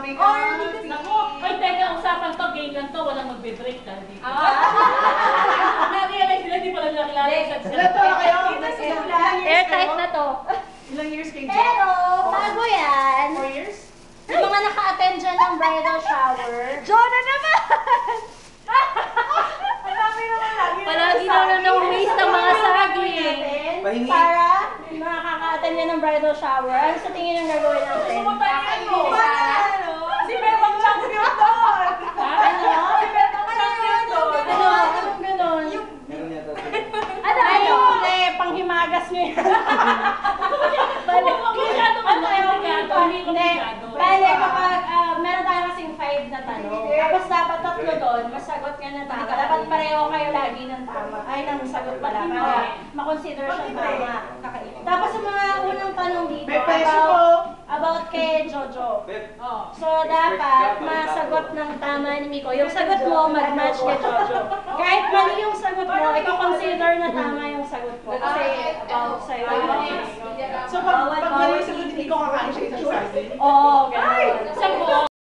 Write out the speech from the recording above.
my God. Naku, ay teka, usapan to, game lang to, walang magbe-break dahil dito. Na-realize nila, di pala nakilala yung sex. Ilan taon na kayo? Airtight na to. Ilang years kayo? Pero, bago yan, 4 years? yung mga naka-attend dyan ng bridal shower. Jonah naman! Palagi na na-waste ng mga saging. Pahingi. Para, yung mga kaka-attend dyan ng bridal shower, ano sa tingin yung gagawin natin? Sumatayin mo. Si Bebang champion doon! Si Bebang champion doon! Anong ganon? Meron yata. Ay, hindi, panghimagas nyo yan. Bale, Komplikado man lang, komplikado. Hindi hindi. komplikado. Bale, kapag meron tayo kasing 5 na tanong, tapos dapat 3 doon, masagot ka na tama. Dapat pareho kayo lagi ng tama. Ay, ng sagot pala. Para makonsider siya tama. Tapos yung mga unang tanong dito, May peso po! about kay Jojo. Oh. So, dapat masagot ng tama ni Miko. Yung sagot mo, mag-match kay Jojo. Kahit mali yung sagot mo, i-consider na tama yung sagot mo. Kasi about sa'yo. So pag mali sa hindi ko kakain siya isang saging? Oo,